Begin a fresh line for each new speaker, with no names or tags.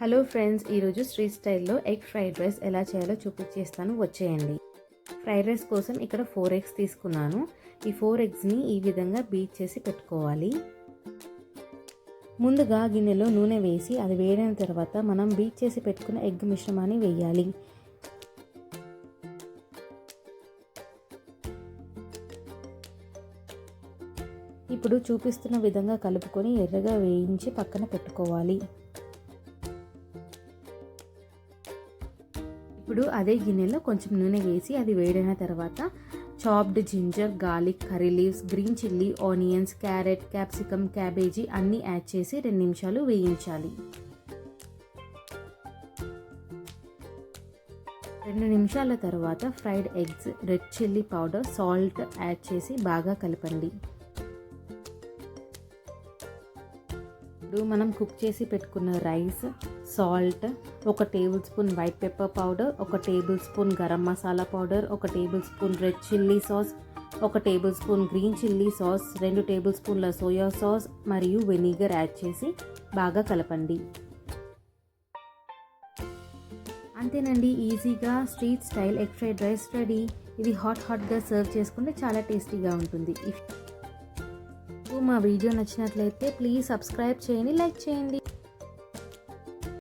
Hello friends, ఈరోజు street స్టైల్లో egg fried rice ఎలా చేయాలో చూపించేస్తాను, వచ్చేయండి. ఫ్రైడ్ రైస్ కోసం ఇక్కడ 4 eggs తీసుకున్నాను. ఈ 4 eggsని ఈ విధంగా బీట్ చేసి పెట్టుకోవాలి. ముందుగా గిన్నెలో నూనె వేసి అది వేడిన తర్వాత మనం బీట్ చేసి పెట్టుకున్న ఎగ్ మిశ్రమాన్ని వేయాలి. ఇప్పుడు చూపిస్తున్న విధంగా కలుపుకొని ఎర్రగా వేయించి పక్కన పెట్టుకోవాలి. ఇప్పుడు అదే గిన్నెలో కొంచెం నూనె వేసి అది వేడైన తర్వాత chopped ginger, garlic, curry leaves, green chilli, onions, carrot, capsicum, cabbage అన్నీ యాడ్ చేసి 2 నిమిషాలు వేయించాలి. 2 నిమిషాల తర్వాత fried eggs, red chilli powder, salt add చేసి బాగా కలపండి. ఇప్పుడు మనం కుక్ చేసి పెట్టుకున్న rice, salt, 1 table spoon white pepper powder, 1 table spoon garam masala powder, 1 table spoon red chilli sauce, 1 table spoon green chilli sauce, 2 table స్పూన్ల సోయా సాస్ మరియు vinegar add చేసి బాగా కలపండి. అంతేనండి, ఈజీగా street style egg fried rice ready. ఇది హాట్గా serve చేసుకుంటే చాలా టేస్టీగా ఉంటుంది. మా వీడియో నచ్చినట్లయితే ప్లీజ్ సబ్స్క్రైబ్ చేయండి, లైక్ చేయండి.